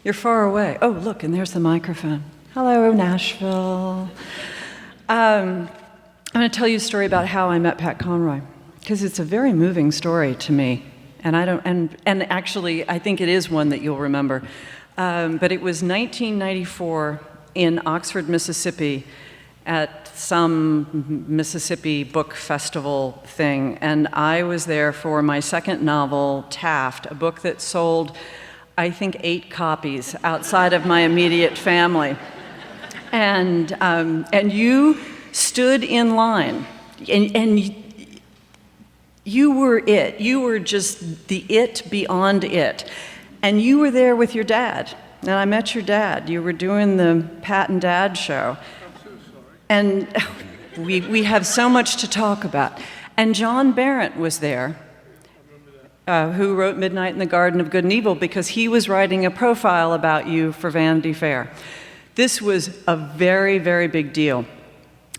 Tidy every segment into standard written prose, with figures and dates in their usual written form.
You're far away. Oh, look, and there's the microphone. Hello, Nashville. I'm going to tell you a story about how I met Pat Conroy, because it's a very moving story to me, and actually, I think it is one that you'll remember. But it was 1994 in Oxford, Mississippi, at some Mississippi book festival thing, and I was there for my second novel, Taft, a book that sold, I think, 8 copies outside of my immediate family. And you stood in line, and you were it. You were just the it beyond it. And you were there with your dad. And I met your dad. You were doing the Pat and Dad show. I'm so sorry. And we have so much to talk about. And John Barrett was there, who wrote Midnight in the Garden of Good and Evil, because he was writing a profile about you for Vanity Fair. This was a very, very big deal.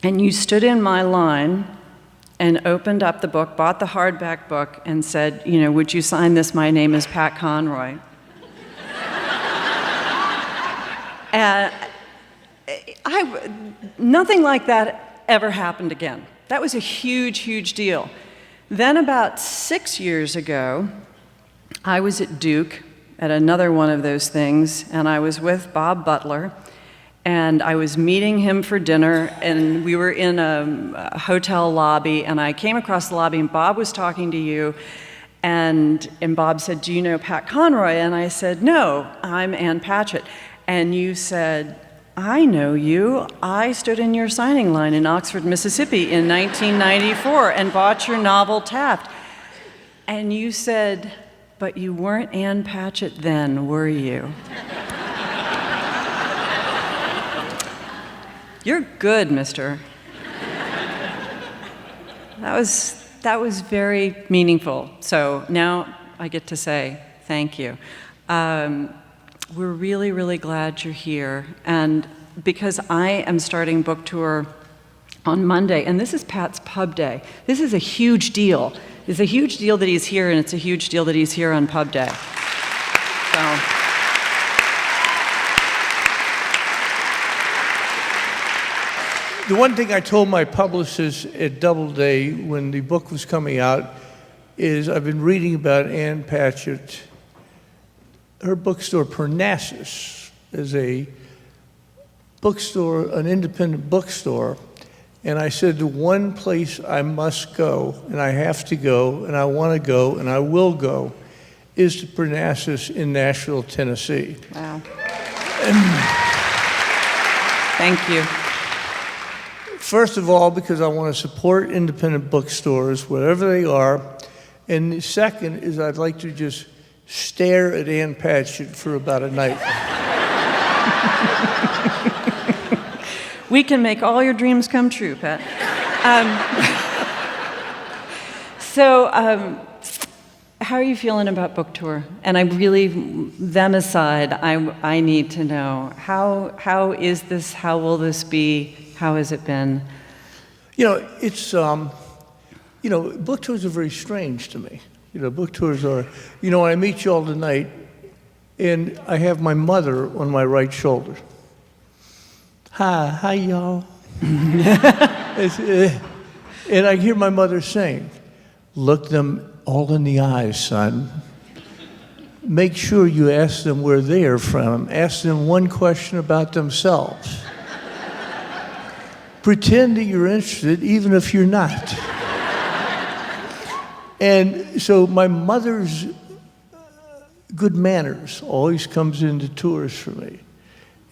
And you stood in my line and opened up the book, bought the hardback book, and said, you know, would you sign this? My name is Pat Conroy. Nothing like that ever happened again. That was a huge, huge deal. Then about 6 years ago, I was at Duke at another one of those things, and I was with Bob Butler, and I was meeting him for dinner, and we were in a hotel lobby, and I came across the lobby, and Bob was talking to you, and Bob said, do you know Pat Conroy? And I said, no, I'm Ann Patchett. And you said, I know you. I stood in your signing line in Oxford, Mississippi in 1994 and bought your novel, Taft. And you said, but you weren't Ann Patchett then, were you? You're good, mister. That was very meaningful. So now I get to say thank you. We're really, really glad you're here. And because I am starting book tour on Monday, and this is Pat's Pub Day. This is a huge deal. It's a huge deal that he's here, and it's a huge deal that he's here on Pub Day. So. The one thing I told my publicist at Doubleday when the book was coming out is I've been reading about Ann Patchett. Her bookstore, Parnassus, is a bookstore, an independent bookstore. And I said, the one place I must go, and I have to go, and I want to go, and I will go, is to Parnassus in Nashville, Tennessee. Wow. Thank you. First of all, because I want to support independent bookstores, wherever they are. And the second is I'd like to just stare at Ann Patchett for about a night. We can make all your dreams come true, Pat. How are you feeling about book tour? And I really, them aside, I need to know, how is this, how will this be, how has it been? You know, it's, book tours are very strange to me. You know, book tours are, when I meet you all tonight, and I have my mother on my right shoulder. Hi y'all. And I hear my mother saying, look them all in the eyes, son. Make sure you ask them where they are from. Ask them one question about themselves. Pretend that you're interested, even if you're not. And so my mother's good manners always comes into tours for me.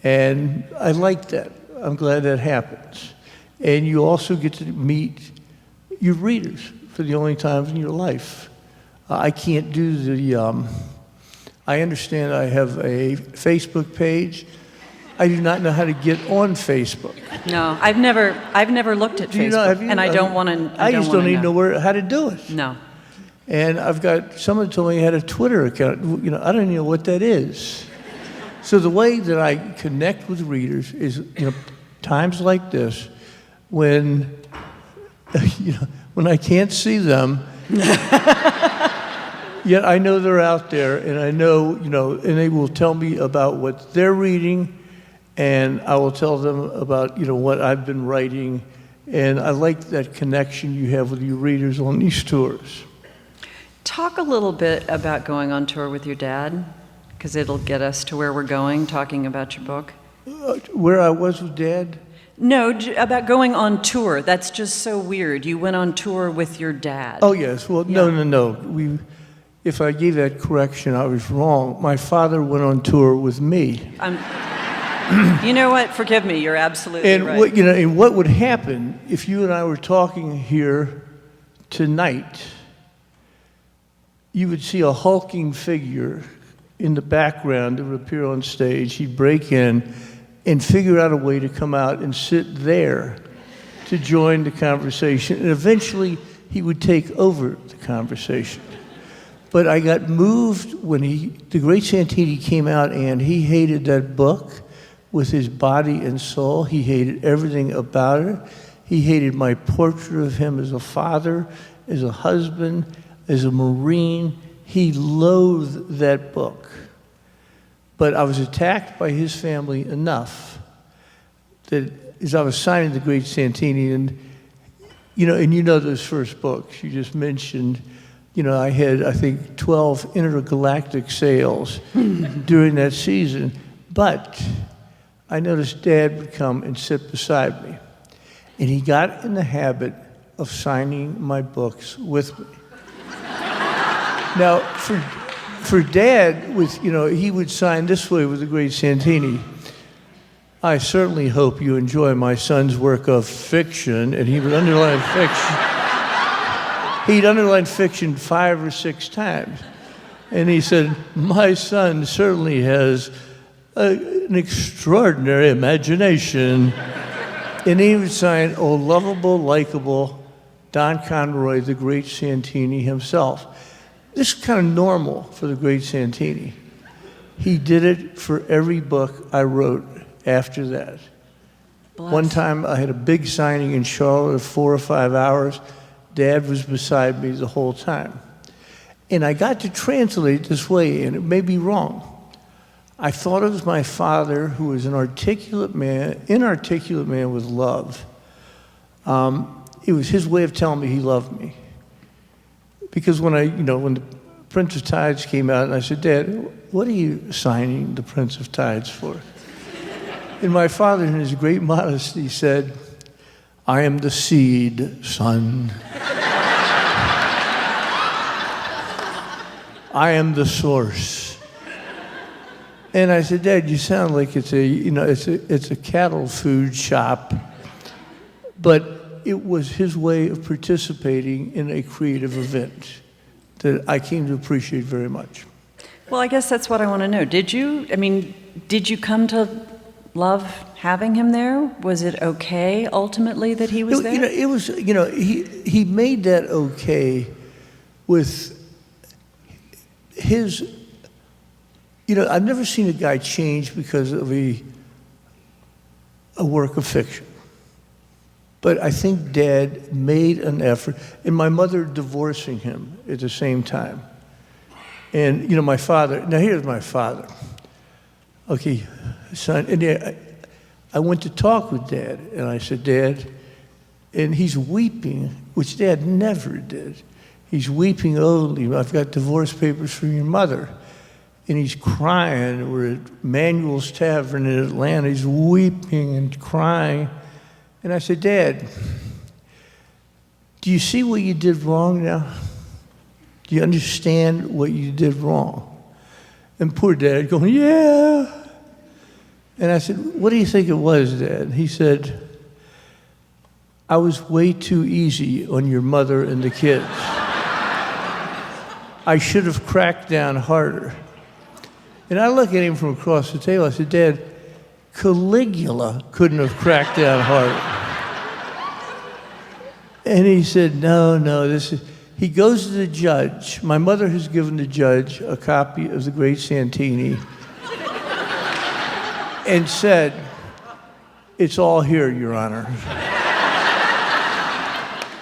And I like that. I'm glad that happens. And you also get to meet your readers for the only time in your life. I can't do the, I understand I have a Facebook page. I do not know how to get on Facebook. No, I've never looked at Facebook, and I don't want to. I just don't even know how to do it. No. And I've got someone told me I had a Twitter account. I don't even know what that is. So the way that I connect with readers is, times like this, when, when I can't see them, Yet I know they're out there, and I know, and they will tell me about what they're reading, and I will tell them about, what I've been writing. And I like that connection you have with your readers on these tours. Talk a little bit about going on tour with your dad, because it'll get us to where we're going, talking about your book. Where I was with Dad? No, about going on tour. That's just so weird. You went on tour with your dad. Oh, yes. Well, Yeah. No. If I gave that correction, I was wrong. My father went on tour with me. You know what? Forgive me. You're absolutely And right. and what would happen if you and I were talking here tonight? You would see a hulking figure in the background that would appear on stage. He'd break in and figure out a way to come out and sit there to join the conversation. And eventually, he would take over the conversation. But I got moved when the great Santini came out, and he hated that book with his body and soul. He hated everything about it. He hated my portrait of him as a father, as a husband, as a Marine. He loathed that book. But I was attacked by his family enough that as I was signing the great Santini, and those first books you just mentioned, I had, I think, 12 intergalactic sales during that season. But I noticed Dad would come and sit beside me. And he got in the habit of signing my books with me. Now, for Dad, he would sign this way with the great Santini. I certainly hope you enjoy my son's work of fiction, and he would underline fiction. He'd underline fiction 5 or 6 times. And he said, my son certainly has an extraordinary imagination. And he would sign, oh, lovable, likable, Don Conroy, the great Santini himself. This is kind of normal for the great Santini. He did it for every book I wrote after that. Bless. One time I had a big signing in Charlotte of 4 or 5 hours. Dad was beside me the whole time. And I got to translate it this way, and it may be wrong. I thought it was my father, who was an inarticulate man with love. It was his way of telling me he loved me. Because when the Prince of Tides came out, and I said, Dad, what are you signing the Prince of Tides for? And my father, in his great modesty, said, I am the seed, son. I am the source. And I said, Dad, you sound like it's a cattle food shop. But it was his way of participating in a creative event that I came to appreciate very much. Well, I guess that's what I want to know. Did you come to love having him there? Was it okay ultimately that he was there? It was, he made that okay with his, I've never seen a guy change because of a work of fiction. But I think Dad made an effort, and my mother divorcing him at the same time. And, my father, now here's my father. Okay, son, and I went to talk with Dad, and I said, Dad, and he's weeping, which Dad never did. He's weeping, oh, I've got divorce papers from your mother. And he's crying. We're at Manuel's Tavern in Atlanta. He's weeping and crying. And I said, Dad, do you see what you did wrong now? Do you understand what you did wrong? And poor Dad going, yeah. And I said, what do you think it was, Dad? And he said, I was way too easy on your mother and the kids. I should have cracked down harder. And I look at him from across the table. I said, Dad, Caligula couldn't have cracked down harder. And he said, no, he goes to the judge. My mother has given the judge a copy of the great Santini and said, it's all here, Your Honor.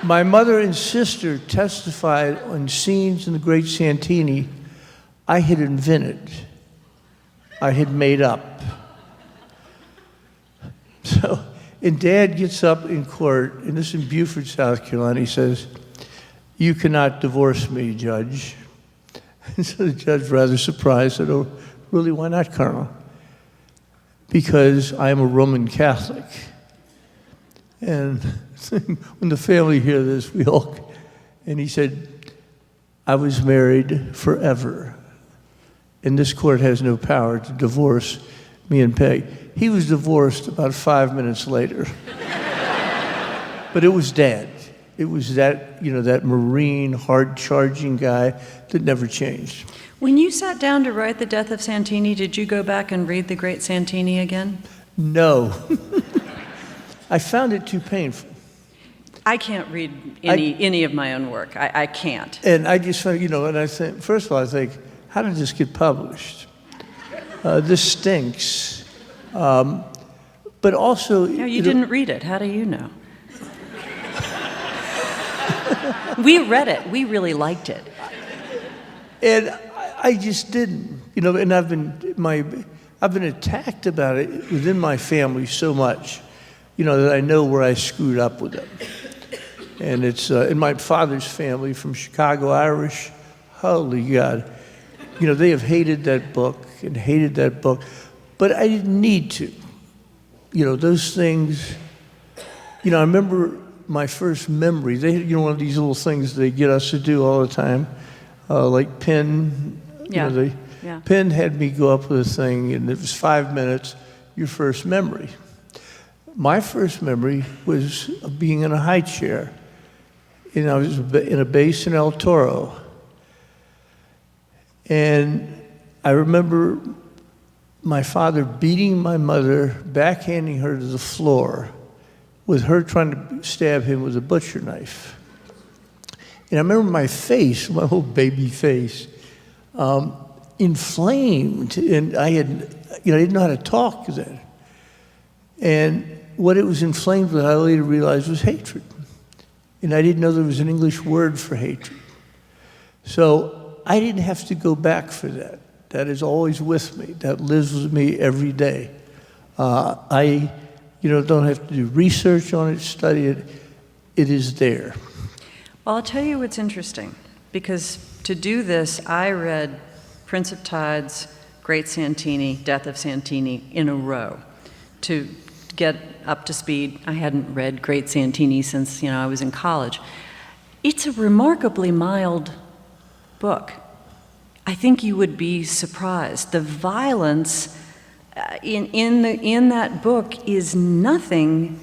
My mother and sister testified on scenes in The Great Santini I had invented, I had made up. So, and Dad gets up in court, and this is in Beaufort, South Carolina, he says, "You cannot divorce me, Judge." And so the judge, rather surprised, said, "Oh, really, why not, Colonel?" "Because I am a Roman Catholic." And when the family hear this, we all, and he said, "I was married forever, and this court has no power to divorce me and Peg." He was divorced about 5 minutes later. But it was Dad. It was that, that Marine, hard-charging guy that never changed. When you sat down to write The Death of Santini, did you go back and read The Great Santini again? No. I found it too painful. I can't read any of my own work. I can't. And I just found, and I think, first of all, I think, how did this get published? This stinks. But also... No, you didn't read it. How do you know? We read it. We really liked it. And I just didn't, and I've been attacked about it within my family so much, that I know where I screwed up with it. And it's in my father's family from Chicago Irish. Holy God. They have hated that book and hated that book, but I didn't need to. Those things, I remember my first memory. They had, one of these little things they get us to do all the time, like Penn. Yeah. Penn had me go up with a thing, and it was 5 minutes, your first memory. My first memory was of being in a high chair, and I was in a base in El Toro. And I remember my father beating my mother, backhanding her to the floor, with her trying to stab him with a butcher knife. And I remember my face, my whole baby face, inflamed, and I didn't know how to talk then. And what it was inflamed with, I later realized, was hatred. And I didn't know there was an English word for hatred. So I didn't have to go back for that. That is always with me. That lives with me every day. I don't have to do research on it, study it. It is there. Well, I'll tell you what's interesting, because to do this, I read Prince of Tides, Great Santini, Death of Santini in a row to get up to speed. I hadn't read Great Santini since, I was in college. It's a remarkably mild book. I think you would be surprised. The violence in that book is nothing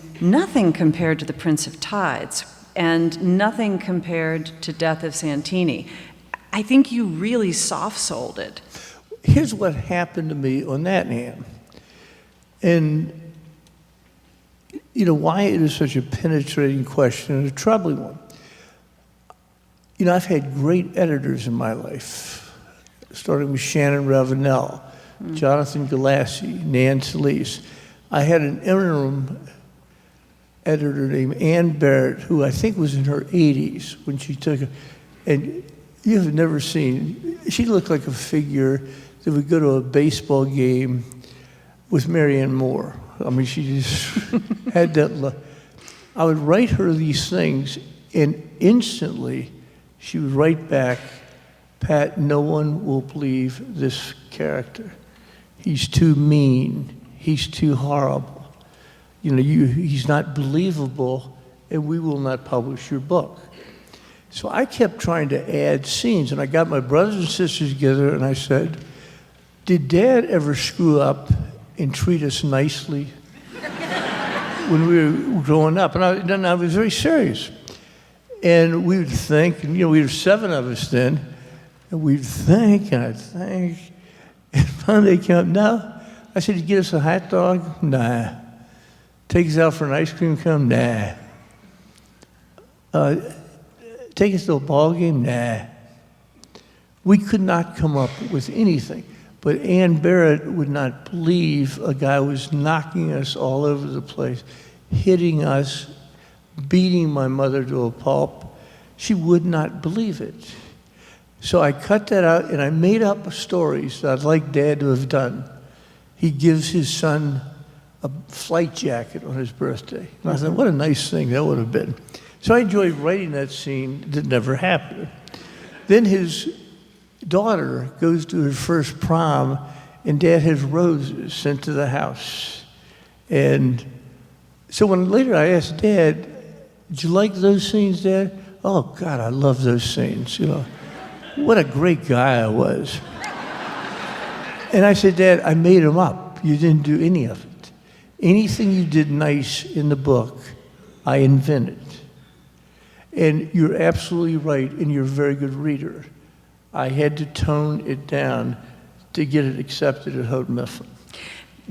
compared to The Prince of Tides, and nothing compared to Death of Santini. I think you really soft-sold it. Here's what happened to me on that hand. And, why it is such a penetrating question and a troubling one. I've had great editors in my life, starting with Shannon Ravenel, Jonathan Galassi, Nan Solis. I had an interim editor named Ann Barrett, who I think was in her 80s when she took it. And you have never seen, she looked like a figure that would go to a baseball game with Marianne Moore. I mean, she just had that look. I would write her these things, and instantly she would write back, "Pat, no one will believe this character. He's too mean. He's too horrible. He's not believable, and we will not publish your book." So I kept trying to add scenes, and I got my brothers and sisters together, and I said, "Did Dad ever screw up and treat us nicely when we were growing up?" And I was very serious. And we would think, and we were 7 of us then, and we'd think, and I'd think, and finally they came up, "No." I said, "You get us a hot dog?" "Nah." "Take us out for an ice cream cone?" "Nah." "Take us to a ball game?" "Nah." We could not come up with anything. But Ann Barrett would not believe a guy was knocking us all over the place, hitting us, beating my mother to a pulp. She would not believe it. So I cut that out and I made up stories that I'd like Dad to have done. He gives his son a flight jacket on his birthday. And I thought, what a nice thing that would have been. So I enjoyed writing that scene that never happened. Then his daughter goes to her first prom, and Dad has roses sent to the house. And so when later I asked Dad, did you like those scenes, Dad? Oh, God, I love those scenes. You know, what a great guy I was. And I said, Dad, I made them up. You didn't do any of it. Anything you did nice in the book, I invented. And you're absolutely right, and you're a very good reader. I had to tone it down to get it accepted at Houghton Mifflin.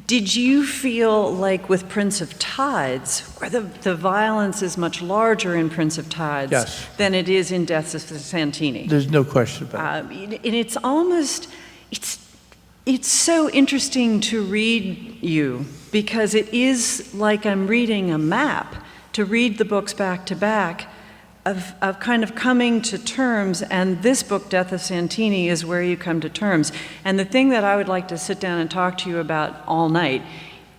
Did you feel like with Prince of Tides, where the violence is much larger in Prince of Tides Yes. than it is in Deaths of Santini? There's no question about it. And it's almost, it's so interesting to read you, because it is like I'm reading a map, to read the books back to back, of kind of coming to terms, and this book, Death of Santini, is where you come to terms. And the thing that I would like to sit down and talk to you about all night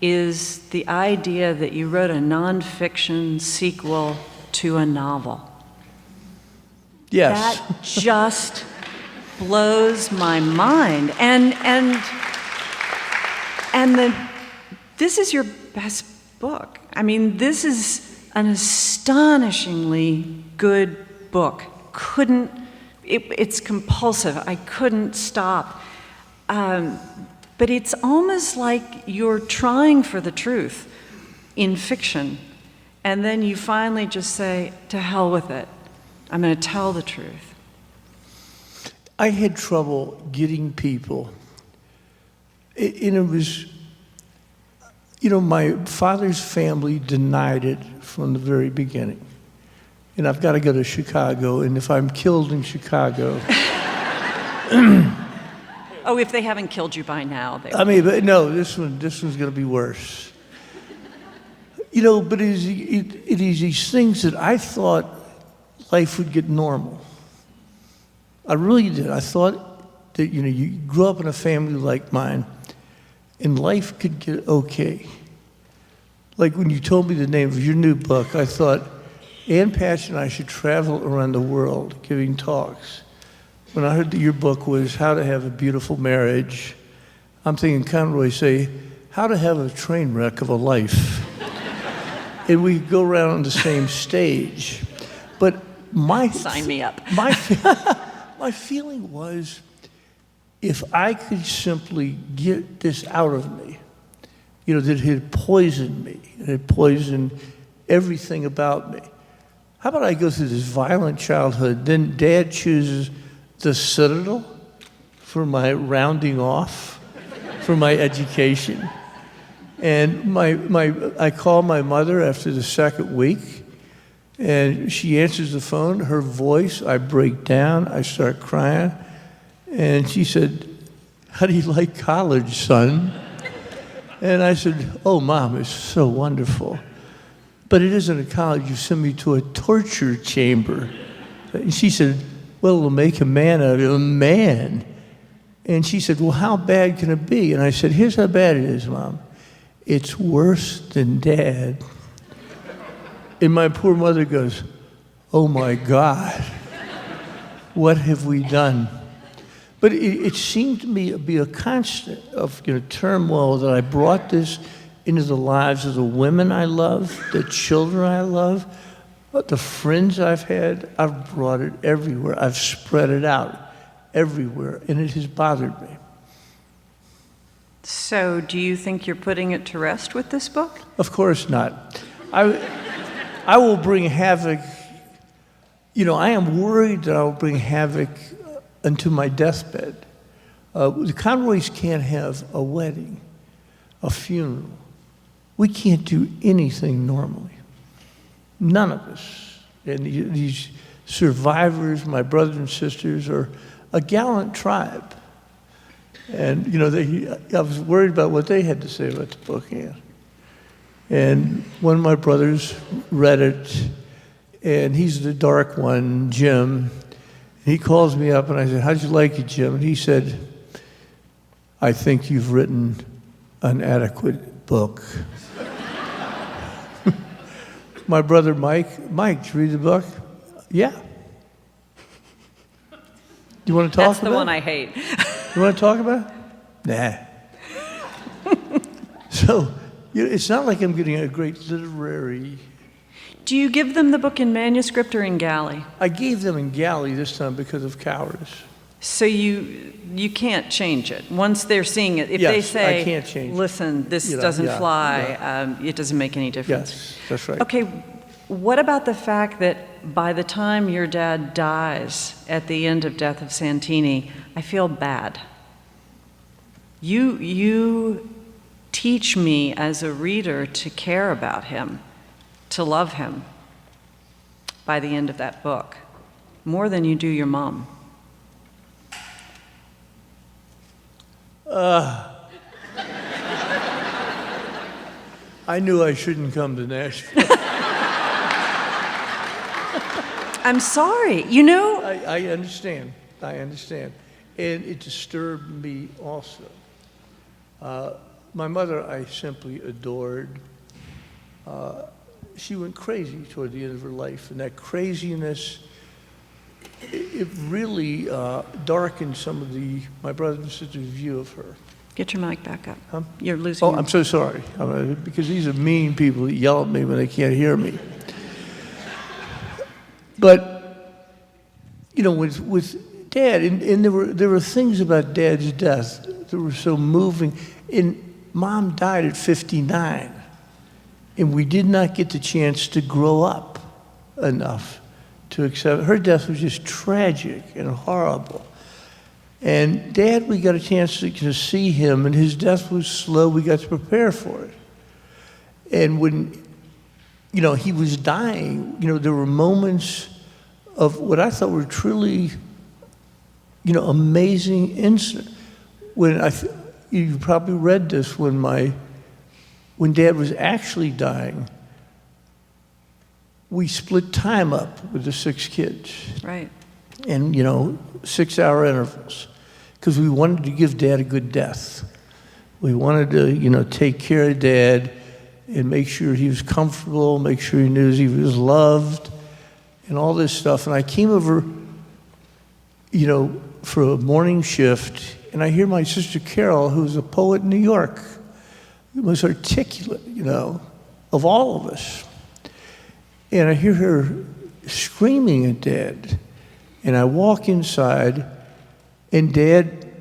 is the idea that you wrote a nonfiction sequel to a novel. Yes. That just blows my mind. This is your best book. I mean, this is an astonishingly good book. It's compulsive. I couldn't stop. But it's almost like you're trying for the truth in fiction, and then you finally just say, to hell with it. I'm going to tell the truth. I had trouble getting people, and it was, you know, my father's family denied it from the very beginning. And I've got to go to Chicago, and if I'm killed in Chicago... Oh, if they haven't killed you by now. I mean, but no, this one's going to be worse. You know, but it is these things that I thought life would get normal. I really did. I thought that, you know, you grew up in a family like mine, and life could get okay. Like when you told me the name of your new book, I thought, Ann Patch and I should travel around the world giving talks. When I heard that your book was How to Have a Beautiful Marriage, I'm thinking Conroy say, how to have a train wreck of a life. And we go around on the same stage. But Sign me up. My feeling was, if I could simply get this out of me, you know, that it had poisoned me, it had poisoned everything about me. How about I go through this violent childhood, then Dad chooses the Citadel for my rounding off, for my education. And I call my mother after the second week, and she answers the phone, her voice, I break down, I start crying, and she said, how do you like college, son? And I said, oh, Mom, it's so wonderful. But it isn't a college, you send me to a torture chamber. And she said, well, it'll make a man out of a man. And she said, well, how bad can it be? And I said, here's how bad it is, Mom. It's worse than Dad. And my poor mother goes, oh my God, what have we done? But it seemed to me to be a constant of, you know, turmoil, that I brought this into the lives of the women I love, the children I love, the friends I've had. I've brought it everywhere. I've spread it out everywhere, and it has bothered me. So do you think you're putting it to rest with this book? Of course not. I will bring havoc. You know, I am worried that I will bring havoc unto my deathbed. The Conroys can't have a wedding, a funeral. We can't do anything normally. None of us. And these survivors, my brothers and sisters, are a gallant tribe. And, you know, I was worried about what they had to say about the book, Ann. And one of my brothers read it, and he's the dark one, Jim. He calls me up, and I said, how'd you like it, Jim? And he said, I think you've written an adequate book. My brother Mike, did you read the book? Yeah. Do you want to talk about it? That's the one I hate. You want to talk about it? Nah. So, it's not like I'm getting a great literary... Do you give them the book in manuscript or in galley? I gave them in galley this time because of cowardice. So you can't change it. Once they're seeing it, if Yes, they say, I can't change it. listen, this doesn't fly, it doesn't make any difference. Yes, that's right. Okay, what about the fact that by the time your dad dies at the end of Death of Santini, I feel bad. You teach me as a reader to care about him, to love him by the end of that book, more than you do your mom. I knew I shouldn't come to Nashville. I'm sorry, you know? I understand. And it disturbed me also. My mother, I simply adored. She went crazy toward the end of her life, and that craziness, it really darkened some of my brothers and sisters' view of her. Get your mic back up. Huh? You're losing Oh, your... I'm so sorry, because these are mean people that yell at me when they can't hear me. But, you know, with Dad, and there were things about Dad's death that were so moving. And Mom died at 59, and we did not get the chance to grow up enough to accept. Her death was just tragic and horrible. And Dad, we got a chance to see him, and his death was slow. We got to prepare for it. And when, you know, he was dying, you know, there were moments of what I thought were truly, you know, amazing incidents. When you probably read this when Dad was actually dying, we split time up with the 6 kids. Right. And, you know, 6-hour intervals, because we wanted to give Dad a good death. We wanted to, you know, take care of Dad and make sure he was comfortable, make sure he knew he was loved, and all this stuff. And I came over, you know, for a morning shift, and I hear my sister Carol, who's a poet in New York, the most articulate, you know, of all of us. And I hear her screaming at Dad. And I walk inside, and Dad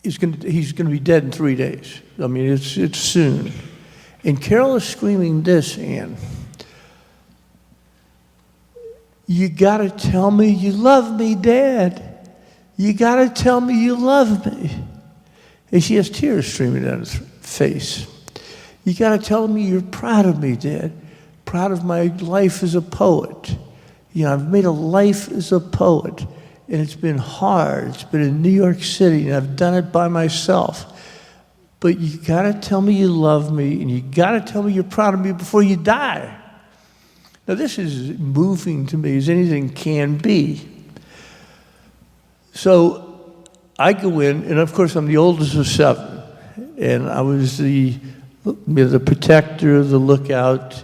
he's going to be dead in 3 days. I mean, it's soon. And Carol is screaming this, Ann. You got to tell me you love me, Dad. You got to tell me you love me. And she has tears streaming down her face. You got to tell me you're proud of me, Dad. Proud of my life as a poet. You know, I've made a life as a poet, and it's been hard. It's been in New York City, and I've done it by myself. But you gotta tell me you love me, and you gotta tell me you're proud of me before you die. Now, this is moving to me as anything can be. So I go in, and of course, I'm the oldest of 7, and I was the protector, the lookout,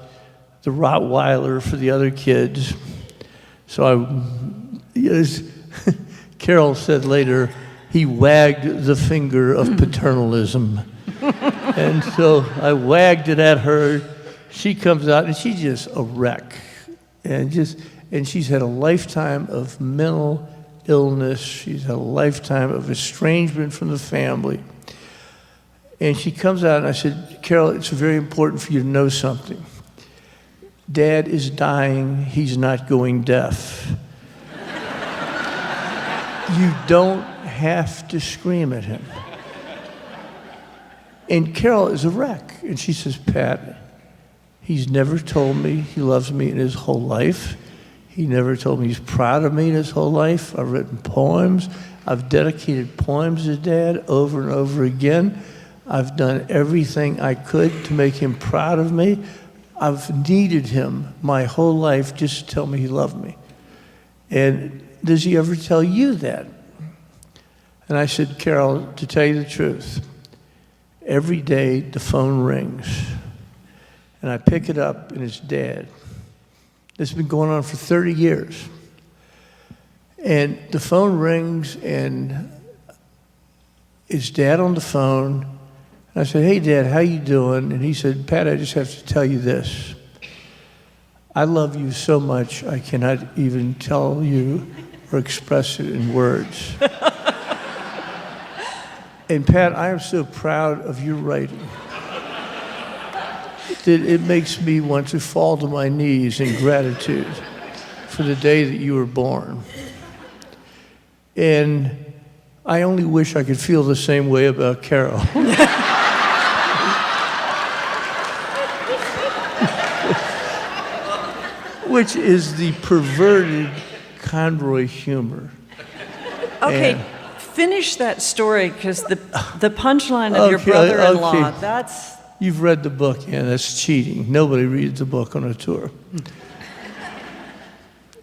the Rottweiler for the other kids. So as Carol said later, he wagged the finger of paternalism. And so I wagged it at her. She comes out, and she's just a wreck. And she's had a lifetime of mental illness. She's had a lifetime of estrangement from the family. And she comes out, and I said, Carol, it's very important for you to know something. Dad is dying. He's not going deaf. You don't have to scream at him. And Carol is a wreck. And she says, Pat, he's never told me he loves me in his whole life. He never told me he's proud of me in his whole life. I've written poems. I've dedicated poems to Dad over and over again. I've done everything I could to make him proud of me. I've needed him my whole life just to tell me he loved me. And does he ever tell you that? And I said, Carol, to tell you the truth, every day the phone rings. And I pick it up, and it's Dad. This has been going on for 30 years. And the phone rings, and it's Dad on the phone. And I said, hey, Dad, how you doing? And he said, Pat, I just have to tell you this. I love you so much, I cannot even tell you or express it in words. And Pat, I am so proud of your writing that it makes me want to fall to my knees in gratitude for the day that you were born. And I only wish I could feel the same way about Carol. Which is the perverted Conroy humor. Okay, And finish that story, because the punchline of your brother-in-law, okay. that's... You've read the book, and that's cheating. Nobody reads the book on a tour.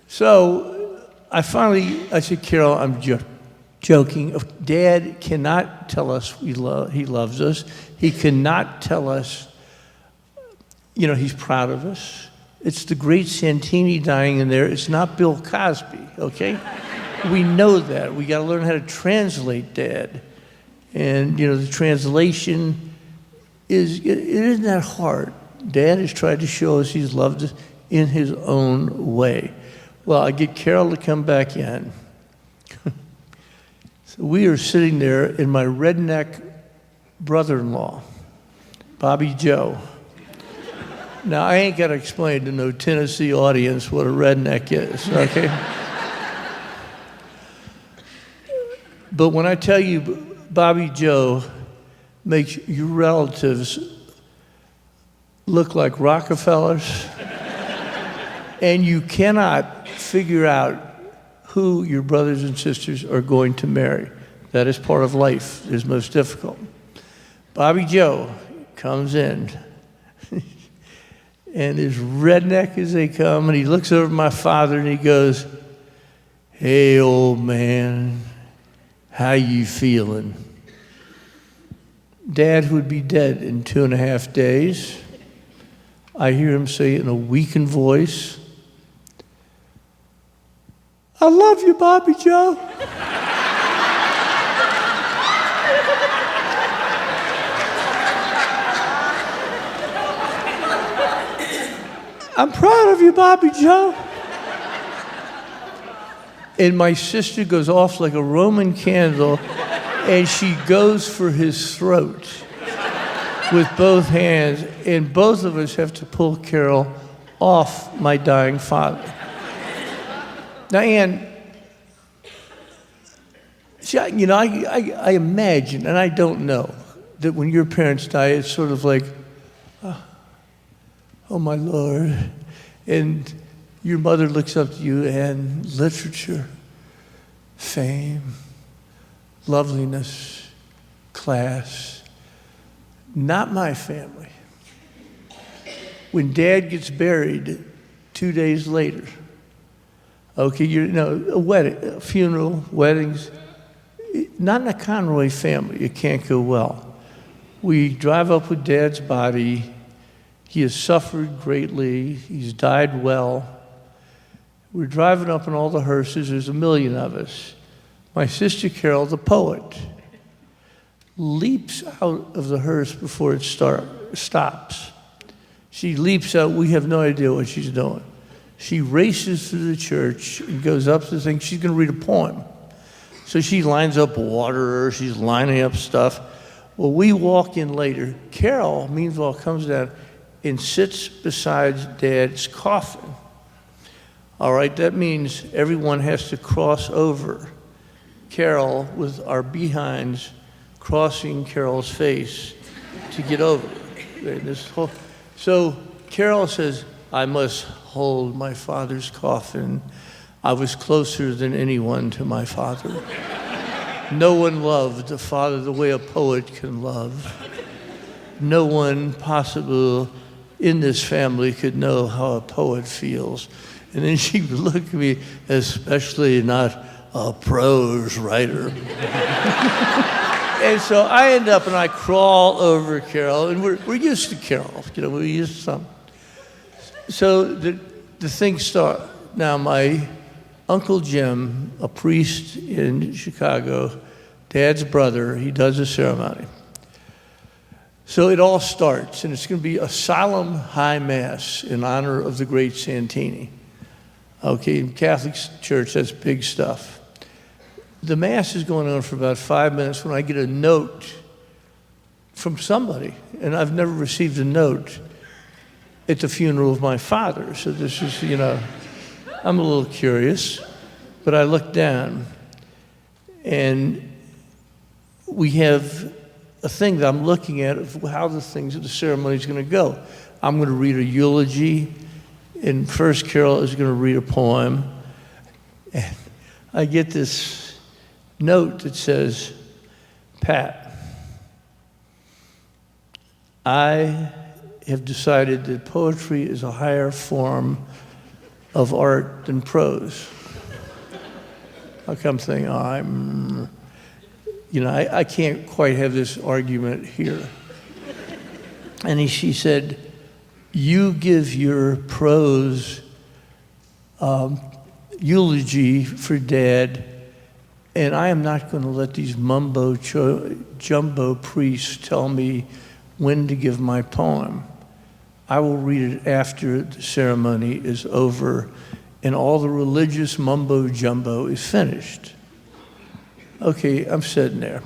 So I said, Carol, I'm joking. Dad cannot tell us he loves us. He cannot tell us, he's proud of us. It's the great Santini dying in there. It's not Bill Cosby, okay? We know that. We got to learn how to translate Dad. And, the translation it isn't that hard. Dad has tried to show us he's loved us in his own way. Well, I get Carol to come back in. So we are sitting there, and my redneck brother-in-law, Bobby Joe. Now, I ain't got to explain to no Tennessee audience what a redneck is, okay? But when I tell you Bobby Joe makes your relatives look like Rockefellers, and you cannot figure out who your brothers and sisters are going to marry. That is part of life. It is most difficult. Bobby Joe comes in, and as redneck as they come, and he looks over at my father and he goes, hey, old man, how you feeling? Dad would be dead in 2.5 days. I hear him say it in a weakened voice, I love you, Bobby Joe. I'm proud of you, Bobby Joe. And my sister goes off like a Roman candle, and she goes for his throat with both hands, and both of us have to pull Carol off my dying father. Now, Ann, see, I imagine, and I don't know, that when your parents die, it's sort of like, oh my Lord, and your mother looks up to you, and literature, fame, loveliness, class. Not my family. When Dad gets buried 2 days later, okay, a wedding, a funeral, weddings, not in a Conroy family, it can't go well. We drive up with Dad's body. He has suffered greatly. He's died well. We're driving up in all the hearses. There's 1 million of us. My sister Carol, the poet, leaps out of the hearse before it stops. She leaps out. We have no idea what she's doing. She races through the church and goes up to the thing. She's going to read a poem. So she lines up water. She's lining up stuff. Well, we walk in later. Carol, meanwhile, comes down and sits beside Dad's coffin. All right, that means everyone has to cross over Carol with our behinds crossing Carol's face to get over it. So Carol says, I must hold my father's coffin. I was closer than anyone to my father. No one loved a father the way a poet can love. No one possible in this family could know how a poet feels. And then she would look at me, especially not a prose writer. And so I end up and I crawl over Carol, and we're used to Carol, we're used to something. So the things start. Now my Uncle Jim, a priest in Chicago, Dad's brother, he does a ceremony. So it all starts, and it's going to be a solemn high mass in honor of the great Santini. Okay, in Catholic Church, that's big stuff. The mass is going on for about 5 minutes when I get a note from somebody, and I've never received a note at the funeral of my father. So this is, I'm a little curious, but I look down, and we have a thing that I'm looking at of how the ceremony is going to go. I'm going to read a eulogy, and first Carol is going to read a poem, and I get this note that says, Pat, I have decided that poetry is a higher form of art than prose. I come thinking, I can't quite have this argument here. And she said, you give your prose eulogy for Dad, and I am not going to let these mumbo-jumbo priests tell me when to give my poem. I will read it after the ceremony is over and all the religious mumbo-jumbo is finished. Okay, I'm sitting there.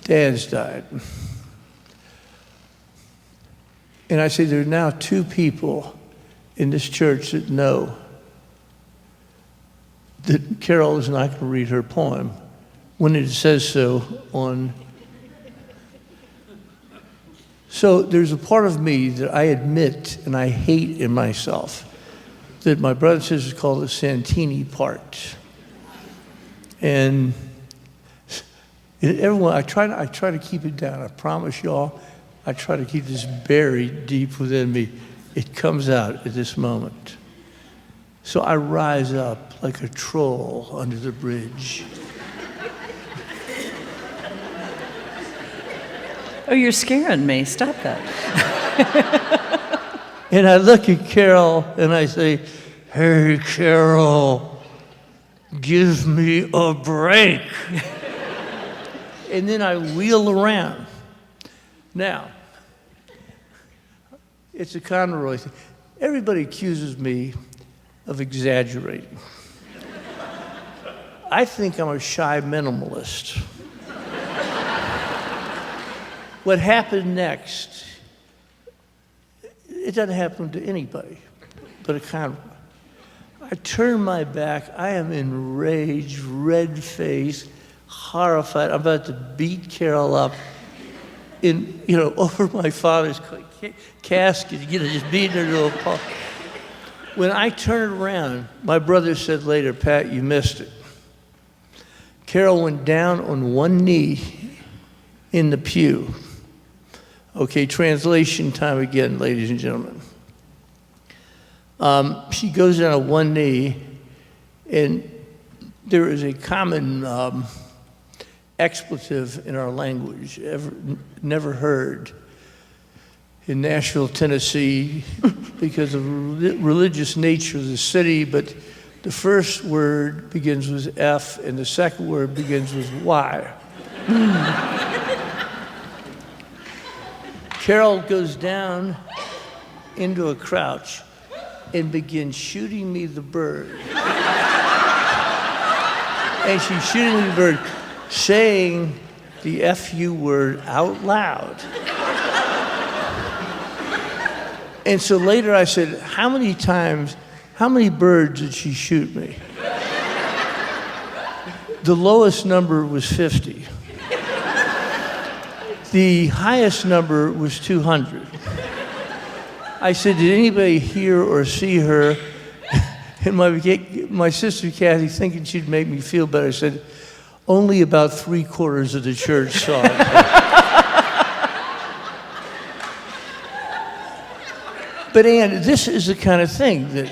Dad's died. And I say, there are now 2 people in this church that know that Carol is not going to read her poem when it says so on. So there's a part of me that I admit and I hate in myself that my brother and sisters call the Santini part. And everyone, I try to keep it down. I promise y'all, I try to keep this buried deep within me. It comes out at this moment. So I rise up like a troll under the bridge. Oh, you're scaring me. Stop that. And I look at Carol and I say, hey, Carol, give me a break. And then I wheel around. Now, it's a Conroy thing. Everybody accuses me of exaggerating. I think I'm a shy minimalist. What happened next, it doesn't happen to anybody but a Conroy. I turn my back, I am enraged, red-faced, horrified. I'm about to beat Carol up over my father's casket, just beating her to a pulp. When I turned around, my brother said later, Pat, you missed it. Carol went down on one knee in the pew. Okay, translation time again, ladies and gentlemen. She goes down on one knee, and there is a common expletive in our language, never heard in Nashville, Tennessee, because of the religious nature of the city, but the first word begins with F, and the second word begins with Y. Carol goes down into a crouch and begins shooting me the bird. And she's shooting me the bird, saying the F-U word out loud. And so later I said, how many birds did she shoot me? The lowest number was 50. The highest number was 200. I said, did anybody hear or see her? And my sister Kathy, thinking she'd make me feel better, said, Only about 3/4 of the church saw it. But Ann, this is the kind of thing that,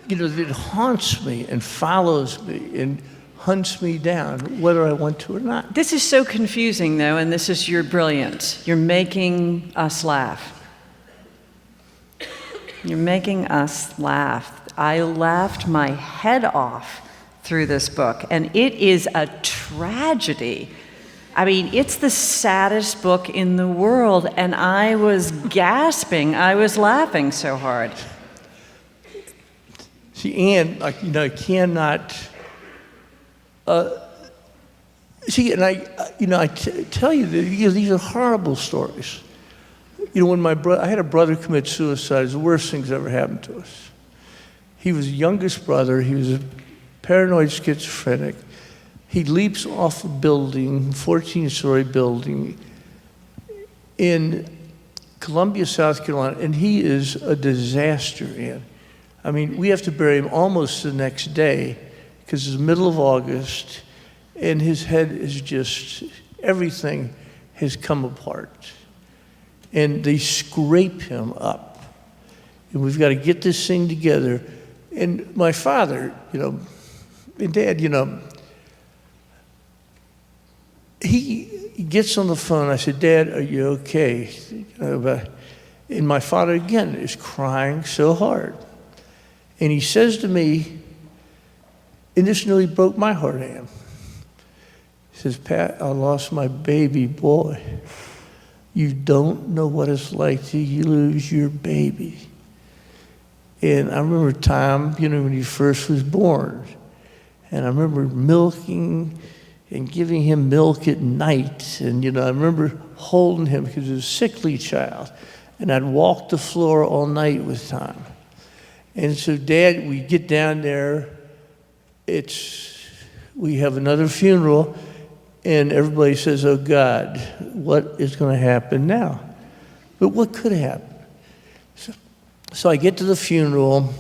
that haunts me and follows me and hunts me down, whether I want to or not. This is so confusing, though, and this is your brilliance. You're making us laugh. You're making us laugh. I laughed my head off through this book, and it is a tragedy. I mean, it's the saddest book in the world, and I was gasping. I was laughing so hard. See, Ann, I cannot. And I tell you that these are horrible stories. When I had a brother commit suicide, it's the worst things ever happened to us. He was the youngest brother. He was a paranoid schizophrenic. He leaps off a building, 14-story building, in Columbia, South Carolina, and he is a disaster, Ann. I mean, we have to bury him almost the next day because it's the middle of August, and his head is just, everything has come apart. And they scrape him up. And we've got to get this thing together. And my father, and Dad, he gets on the phone. I said, Dad, are you okay? And my father, again, is crying so hard. And he says to me, and this nearly broke my heart, Ann. He says, Pat, I lost my baby boy. You don't know what it's like to lose your baby. And I remember Tom, when he first was born. And I remember milking and giving him milk at night. And, I remember holding him because he was a sickly child. And I'd walk the floor all night with Tom. And so, Dad, we get down there. We have another funeral. And everybody says, oh, God, what is going to happen now? But what could happen? So I get to the funeral.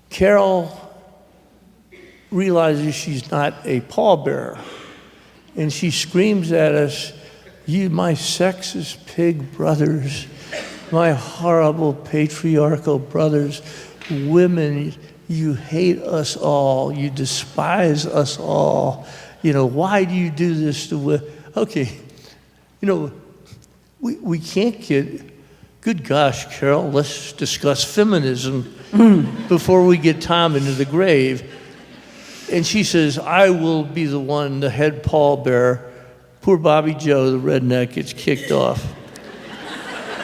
Carol realizes she's not a pallbearer. And she screams at us, you, my sexist pig brothers, my horrible patriarchal brothers, women, you hate us all. You despise us all. Why do you do this to women? Okay, we can't get, good gosh, Carol, let's discuss feminism before we get Tom into the grave. And she says, I will be the one, the head pallbearer. Poor Bobby Joe, the redneck, gets kicked off.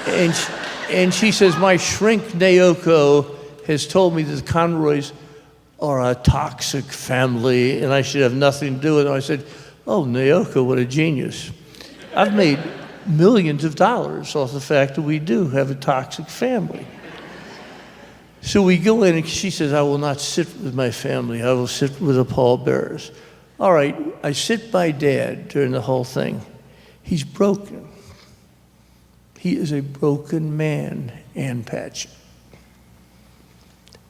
And she says, my shrink Naoko has told me that the Conroys are a toxic family, and I should have nothing to do with it. I said, oh, Naoko, what a genius. I've made millions of dollars off the fact that we do have a toxic family. So we go in, and she says, I will not sit with my family. I will sit with the pallbearers. All right, I sit by Dad during the whole thing. He's broken. He is a broken man, Ann Patch.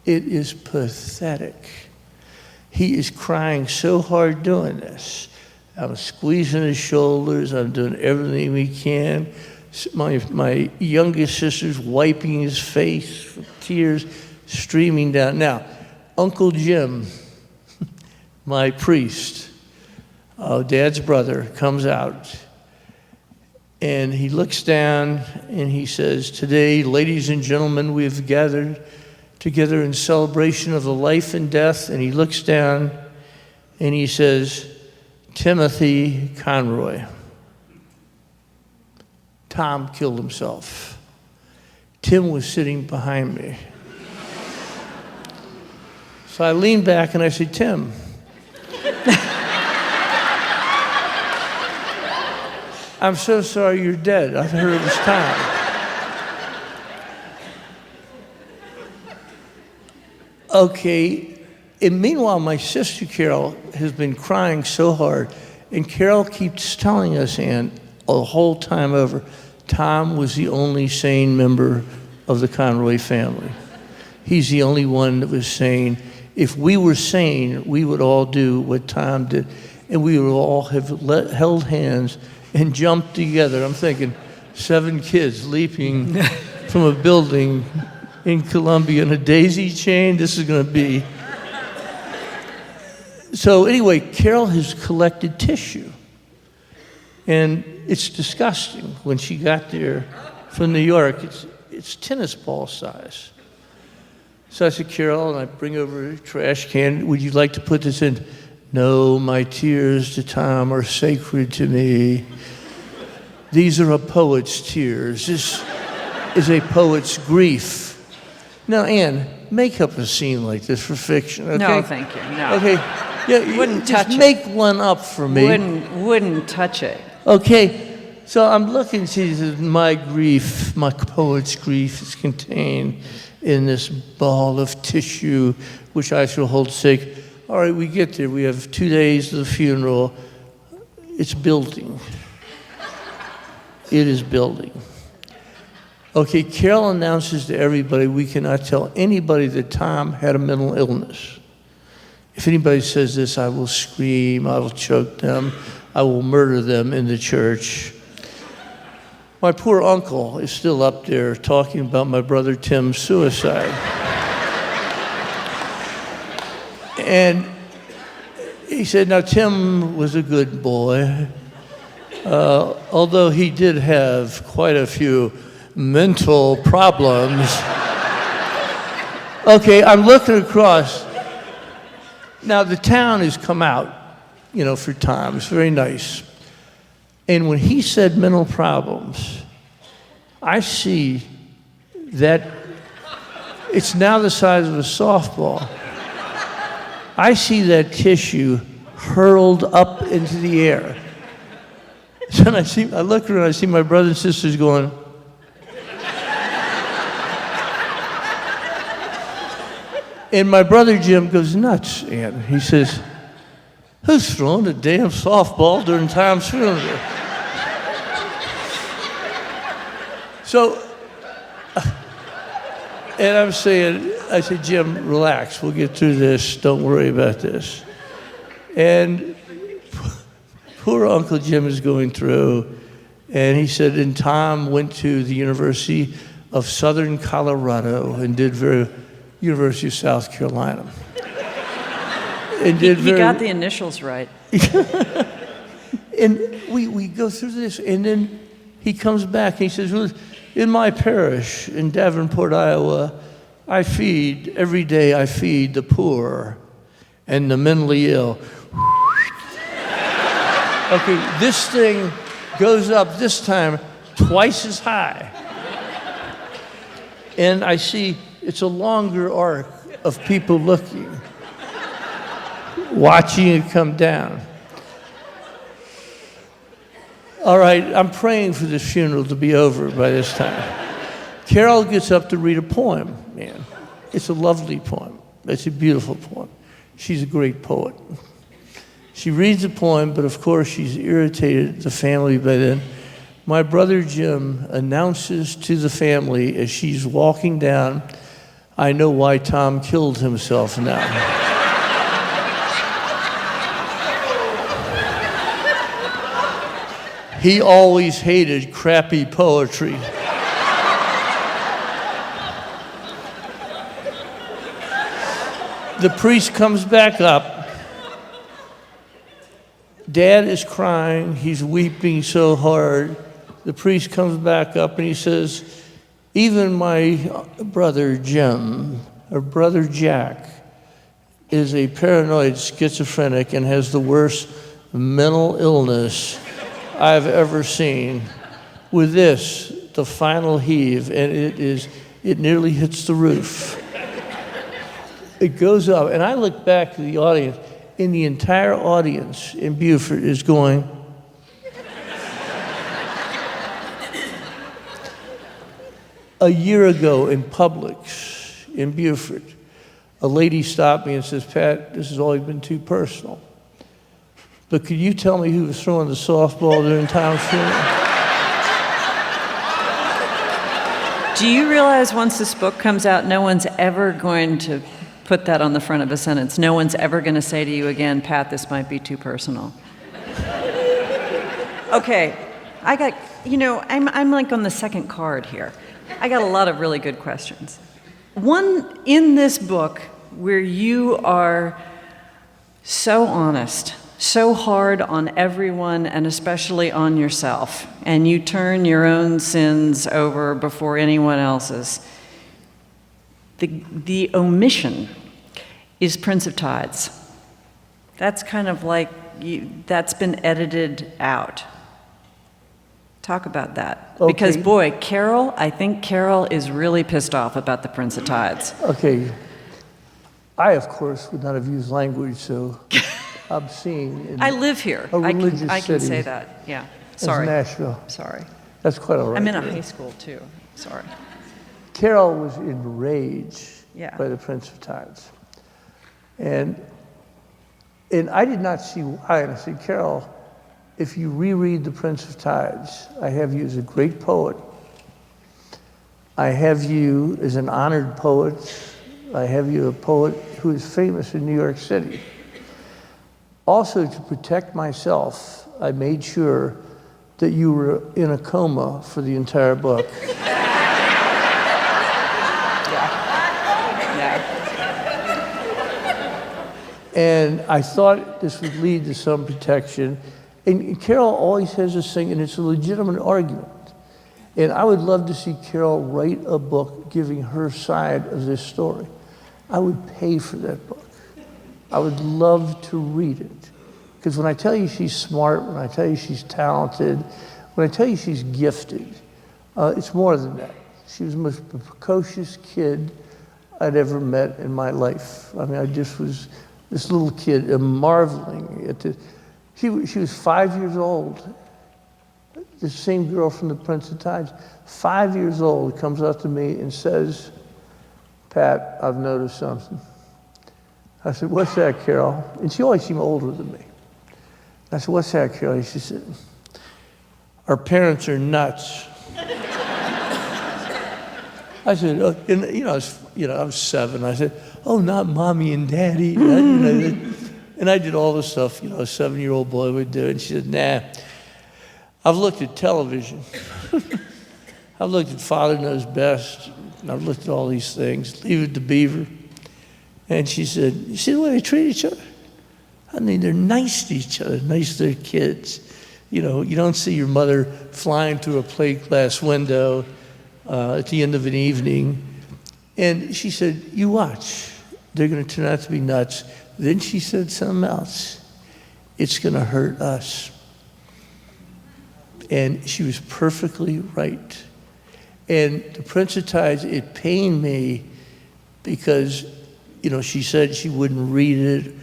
It is pathetic. He is crying so hard doing this. I'm squeezing his shoulders. I'm doing everything we can. My youngest sister's wiping his face, tears streaming down. Now, Uncle Jim, my priest, Dad's brother, comes out. And he looks down and he says, today, ladies and gentlemen, we have gathered together in celebration of the life and death. And he looks down and he says, Timothy Conroy. Tom killed himself. Tim was sitting behind me. So I leaned back and I said, Tim. I'm so sorry you're dead. I heard it was Tom. Okay, and meanwhile, my sister Carol has been crying so hard, and Carol keeps telling us, Ann, the whole time over, Tom was the only sane member of the Conroy family. He's the only one that was sane. If we were sane, we would all do what Tom did. and we would all have held hands and jumped together. I'm thinking 7 kids leaping from a building in Columbia in a daisy chain. This is going to be. So anyway, Carol has collected tissue. And it's disgusting. When she got there from New York, it's tennis ball size. So I said, Carol, and I bring over a trash can, would you like to put this in? No, my tears to Tom are sacred to me. These are a poet's tears. This is a poet's grief. Now, Anne, make up a scene like this for fiction, okay? No, thank you. No. Okay. Yeah, Wouldn't just touch it. make one up for me. Wouldn't touch it. Okay. So I'm looking, she says, my grief, my poet's grief is contained in this ball of tissue, which I shall hold sacred. All right, we get there. We have 2 days of the funeral. It's building. It is building. Okay, Carol announces to everybody, we cannot tell anybody that Tom had a mental illness. If anybody says this, I will scream, I will choke them, I will murder them in the church. My poor uncle is still up there talking about my brother Tim's suicide. And he said, now Tim was a good boy, although he did have quite a few mental problems. Okay, I'm looking across. Now the town has come out, for Tom. It's very nice. And when he said mental problems, I see that it's now the size of a softball. I see that tissue hurled up into the air. So I look around, I see my brothers and sisters going. And my brother Jim goes nuts, and he says, who's throwing a damn softball during Tom's funeral? So, and I said, Jim, relax, we'll get through this, don't worry about this. And poor Uncle Jim is going through, and he said, and Tom went to the University of Southern Colorado and did University of South Carolina. And He got the initials right. And we go through this, and then he comes back and he says, well, in my parish in Davenport, Iowa, every day I feed the poor and the mentally ill. Okay, this thing goes up this time twice as high. And I see it's a longer arc of people looking, watching it come down. All right, I'm praying for this funeral to be over by this time. Carol gets up to read a poem, man. It's a lovely poem. It's a beautiful poem. She's a great poet. She reads the poem, but of course she's irritated the family by then. My brother Jim announces to the family as she's walking down, I know why Tom killed himself now. He always hated crappy poetry. The priest comes back up. Dad is crying. He's weeping so hard. The priest comes back up and he says, even my brother Jim, or brother Jack, is a paranoid schizophrenic and has the worst mental illness I've ever seen. With this, the final heave, and it nearly hits the roof. It goes up, and I look back to the audience, and the entire audience in Beaufort is going. A year ago in Publix in Beaufort, a lady stopped me and says, Pat, this has always been too personal, but could you tell me who was throwing the softball during Tom's funeral? Do you realize once this book comes out, no one's ever going to Put that on the front of a sentence. No one's ever going to say to you again, Pat, this might be too personal. Okay, I got, I'm like on the second card here. I got a lot of really good questions. One in this book where you are so honest, so hard on everyone and especially on yourself, and you turn your own sins over before anyone else's. The omission is Prince of Tides. That's kind of like, that's been edited out. Talk about that. Okay. Because boy, I think Carol is really pissed off about the Prince of Tides. Okay. I, of course, would not have used language so obscene. In I live here. a religious I can city say that. Yeah. as Sorry. Nashville. Sorry. That's quite all right. I'm in a high school too. Sorry. Carol was enraged Yeah. by the Prince of Tides. And I did not see why. And I said, Carol, if you reread The Prince of Tides, I have you as a great poet. I have you as an honored poet. I have you a poet who is famous in New York City. Also, to protect myself, I made sure that you were in a coma for the entire book. And I thought this would lead to some protection. And Carol always has this thing, and it's a legitimate argument. And I would love to see Carol write a book giving her side of this story. I would pay for that book. I would love to read it. Because when I tell you she's smart, when I tell you she's talented, when I tell you she's gifted, it's more than that. She was the most precocious kid I'd ever met in my life. I mean, I just was this little kid marveling at the, she was 5 years old. The same girl from the Prince of Tides, 5 years old, comes up to me and says, Pat, I've noticed something. I said, what's that, Carol? And she always seemed older than me. I said, what's that, Carol? She said, our parents are nuts. I said, oh, I was 7. I said, oh, not mommy and daddy. And I did all the stuff, a 7-year-old boy would do. And she said, nah, I've looked at television. I've looked at Father Knows Best. And I've looked at all these things, Leave It to Beaver. And she said, you see the way they treat each other? I mean, they're nice to each other, nice to their kids. You don't see your mother flying through a plate glass window at the end of an evening. And she said, you watch. They're going to turn out to be nuts. Then she said something else. It's going to hurt us. And she was perfectly right. And The Prince of Tides, it pained me because, she said she wouldn't read it.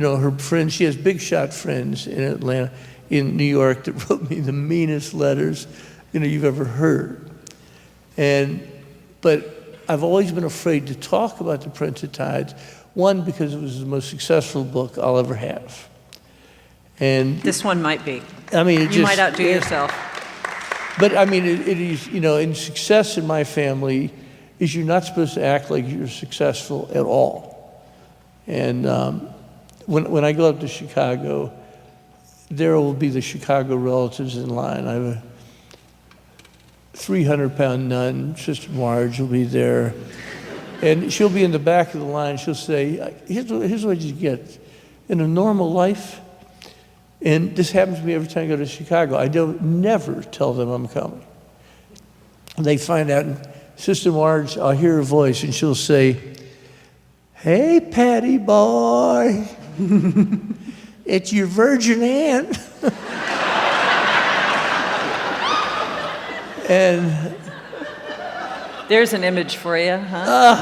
Her friends, she has big shot friends in Atlanta, in New York, that wrote me the meanest letters, you've ever heard. But I've always been afraid to talk about The Prince of Tides. One, because it was the most successful book I'll ever have. And This one might be. I mean, You might outdo yourself. But I mean, it is, in success in my family is you're not supposed to act like you're successful at all. And when I go up to Chicago, there will be the Chicago relatives in line. I have a 300-pound nun, Sister Marge, will be there. And she'll be in the back of the line. She'll say, here's what you get. In a normal life, and this happens to me every time I go to Chicago, I don't never tell them I'm coming. And they find out, and Sister Marge, I'll hear her voice, and she'll say, hey, Patty boy, it's your virgin aunt. And There's an image for you, huh?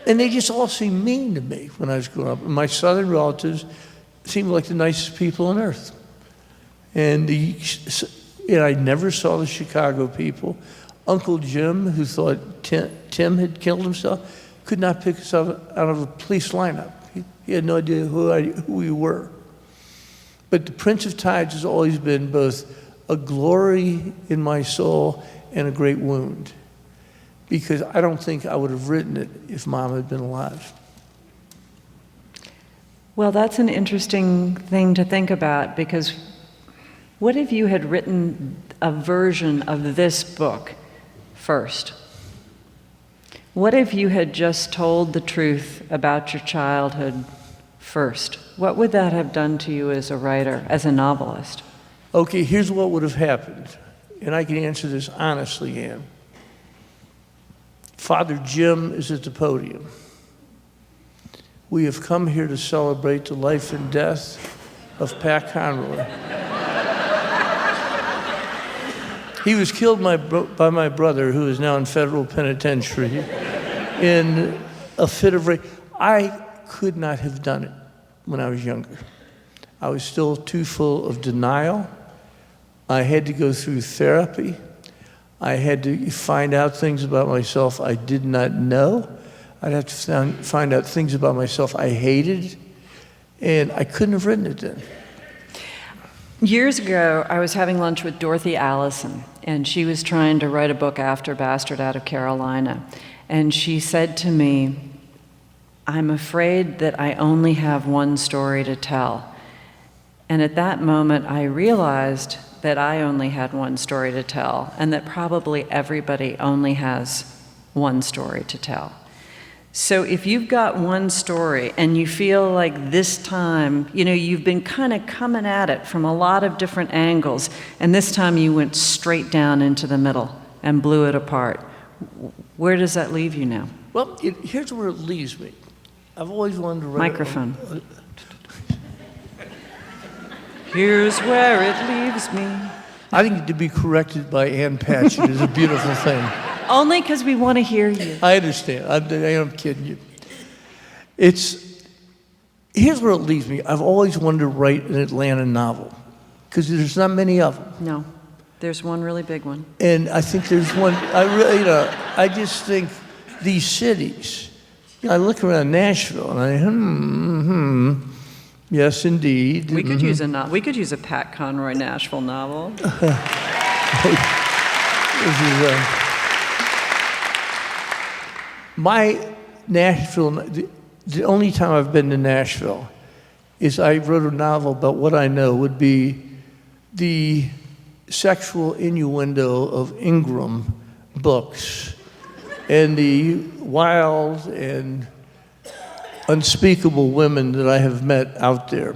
And they just all seemed mean to me when I was growing up. And my southern relatives seemed like the nicest people on earth. And I never saw the Chicago people. Uncle Jim, who thought Tim had killed himself, could not pick us up out of a police lineup. He had no idea who we were. But The Prince of Tides has always been both a glory in my soul and a great wound. because I don't think I would have written it if Mom had been alive. Well, that's an interesting thing to think about, because what if you had written a version of this book first? What if you had just told the truth about your childhood first? What would that have done to you as a writer, as a novelist? Okay, here's what would have happened, and I can answer this honestly, Ann. Father Jim is at the podium. We have come here to celebrate the life and death of Pat Conroy. He was killed by my brother, who is now in federal penitentiary, in a fit of rage. I could not have done it when I was younger. I was still too full of denial. I had to go through therapy. I had to find out things about myself I did not know. I'd have to find out things about myself I hated, and I couldn't have written it then. Years ago, I was having lunch with Dorothy Allison, and she was trying to write a book after Bastard out of Carolina. And she said to me, "I'm afraid that I only have one story to tell." And at that moment, I realized that I only had one story to tell, and that probably everybody only has one story to tell. So if you've got one story and you feel like this time, you've been kind of coming at it from a lot of different angles, and this time you went straight down into the middle and blew it apart, where does that leave you now? Well, here's where it leaves me. I've always wanted to write Microphone. Here's where it leaves me. I think to be corrected by Ann Patchett is a beautiful thing. Only because we want to hear you. I understand. I'm kidding you. Here's where it leaves me. I've always wanted to write an Atlanta novel, because there's not many of them. No, there's one really big one. And I think there's one. I just think these cities. I look around Nashville and yes, indeed. We could use a Pat Conroy Nashville novel. My Nashville, the only time I've been to Nashville is I wrote a novel about what I know would be the sexual innuendo of Ingram books and the wild and unspeakable women that I have met out there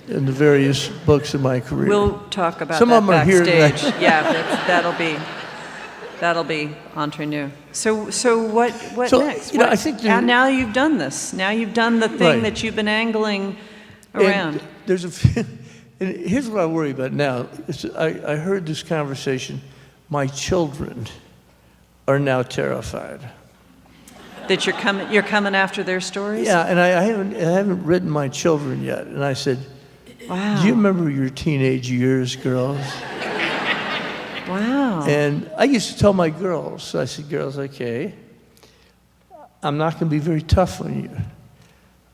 in the various books of my career. We'll talk about Some that of them are here backstage. tonight. Yeah, that'll be entre nous. So what next? I think now you've done this. Now you've done the thing Right. that you've been angling around. And here's what I worry about now. I heard this conversation. My children are now terrified. That you're coming after their stories? Yeah, and I haven't written my children yet. And I said, Wow. "Do you remember your teenage years, girls?" Wow. And I used to tell my girls, I said, "Girls, okay, I'm not going to be very tough on you.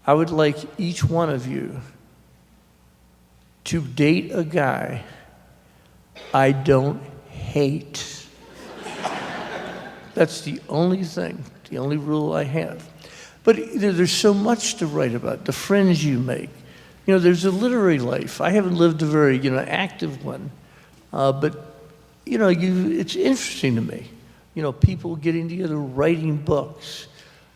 I would like each one of you to date a guy I don't hate." That's the only thing, the only rule I have. But there's so much to write about, the friends you make. There's a literary life. I haven't lived a very, active one, but it's interesting to me. People getting together, writing books,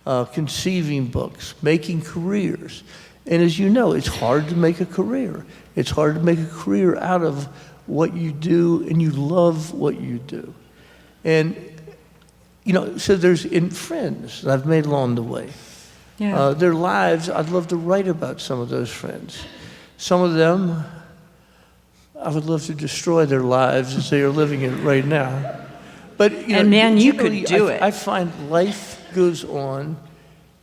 conceiving books, making careers. And as you know, it's hard to make a career. It's hard to make a career out of what you do, and you love what you do. And, so there's in friends that I've made along the way. Yeah. Their lives, I'd love to write about some of those friends. Some of them, I would love to destroy their lives as they are living it right now. But And man, you could do it. I find life goes on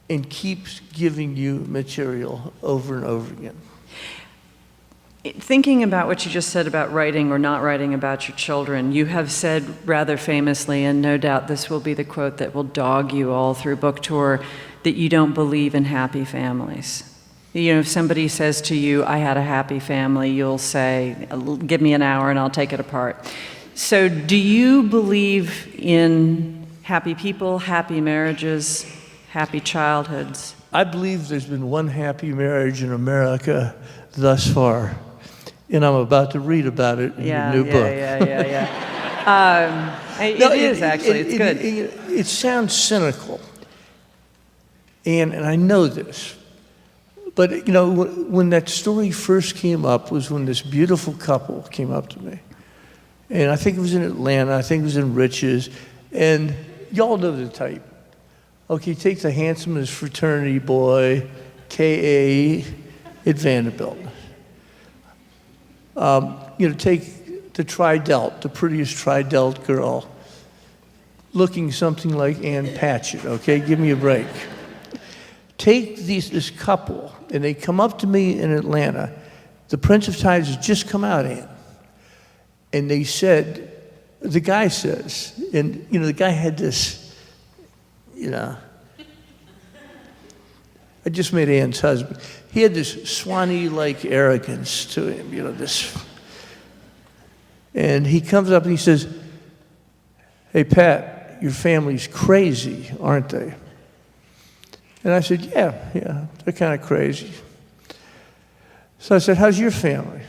and keeps giving you material over and over again. Thinking about what you just said about writing or not writing about your children, you have said rather famously, and no doubt this will be the quote that will dog you all through book tour, that you don't believe in happy families. If somebody says to you, "I had a happy family," you'll say, "Give me an hour and I'll take it apart." So do you believe in happy people, happy marriages, happy childhoods. I believe there's been one happy marriage in America thus far, and I'm about to read about it in your new book. It is actually. It's good. It sounds cynical, and I know this, but you know, when that story first came up was when this beautiful couple came up to me, and I think it was in Atlanta. I think it was in Riches, and y'all know the type. Okay, take the handsomest fraternity boy, K.A. at Vanderbilt. Take the Tri-Delt, the prettiest Tri-Delt girl, looking something like Ann Patchett, okay? Give me a break. Take this couple, and they come up to me in Atlanta. The Prince of Tides has just come out, Ann. And they said, the guy says, and the guy had this, I just met Ann's husband. He had this Swanee-like arrogance to him, this. And he comes up and he says, "Hey, Pat, your family's crazy, aren't they?" And I said, yeah, they're kind of crazy. So I said, "How's your family?"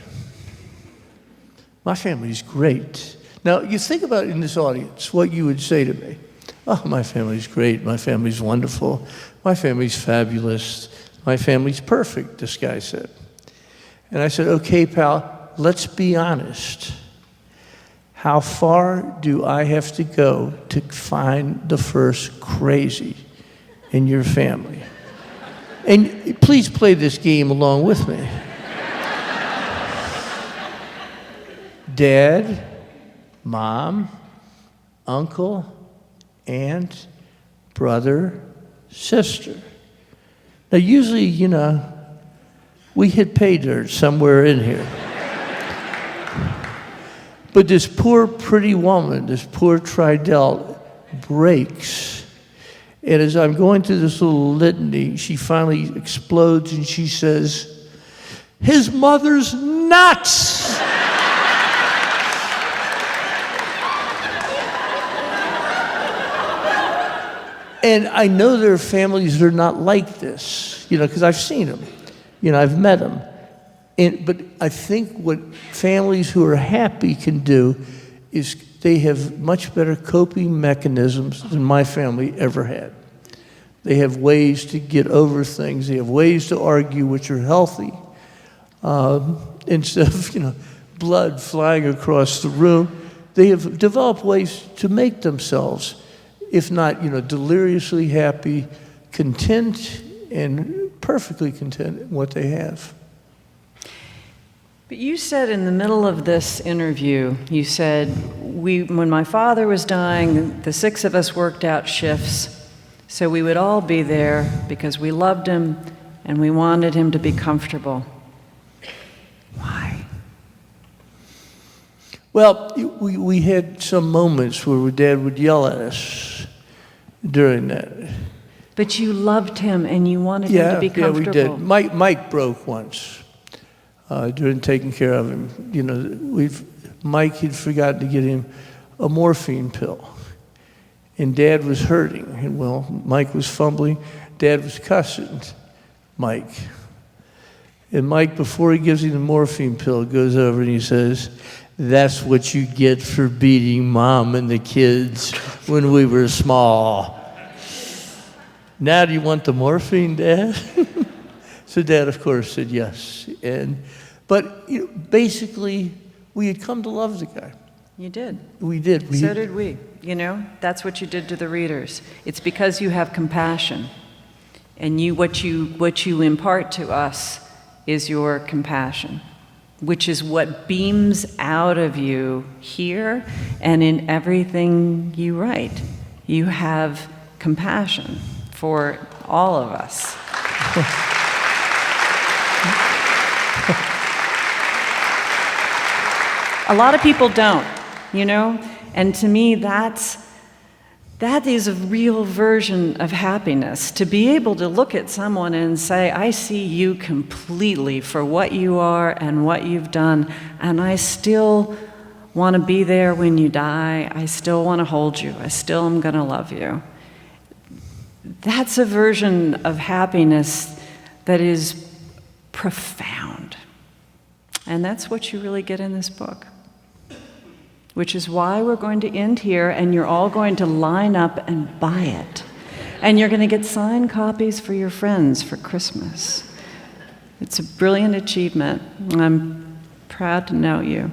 "My family's great." Now, you think about in this audience what you would say to me. "Oh, my family's great. My family's wonderful. My family's fabulous. My family's perfect," this guy said. And I said, "Okay, pal, let's be honest. How far do I have to go to find the first crazy in your family?" And please play this game along with me. Dad, mom, uncle, aunt, brother, sister. Now, usually, we hit pay dirt somewhere in here. But this poor, pretty woman, this poor Tri-Delt, breaks. And as I'm going through this little litany, she finally explodes and she says, "His mother's nuts!" And I know there are families that are not like this, because I've seen them. I've met them. But I think what families who are happy can do is they have much better coping mechanisms than my family ever had. They have ways to get over things. They have ways to argue which are healthy. Instead of, blood flying across the room, they have developed ways to make themselves, if not, deliriously happy, content, and perfectly content in what they have. But you said in the middle of this interview, you said, when my father was dying, the six of us worked out shifts, so we would all be there because we loved him and we wanted him to be comfortable. Why? Well, we had some moments where Dad would yell at us during that. But you loved him and you wanted him to be comfortable. Yeah, we did. Mike broke once during taking care of him. Mike had forgotten to get him a morphine pill. And Dad was hurting. And Mike was fumbling. Dad was cussing Mike. And Mike, before he gives him the morphine pill, goes over and he says, "That's what you get for beating Mom and the kids when we were small. Now do you want the morphine, Dad?" So Dad, of course, said yes. But basically, we had come to love the guy. You did. We did. So did we. That's what you did to the readers. It's because you have compassion. And what you impart to us is your compassion, which is what beams out of you here and in everything you write. You have compassion for all of us. A lot of people don't, and to me that is a real version of happiness, to be able to look at someone and say, "I see you completely for what you are and what you've done, and I still want to be there when you die. I still want to hold you. I still am going to love you. That's a version of happiness that is profound. And that's what you really get in this book, which is why we're going to end here, and you're all going to line up and buy it. And you're going to get signed copies for your friends for Christmas. It's a brilliant achievement. I'm proud to know you.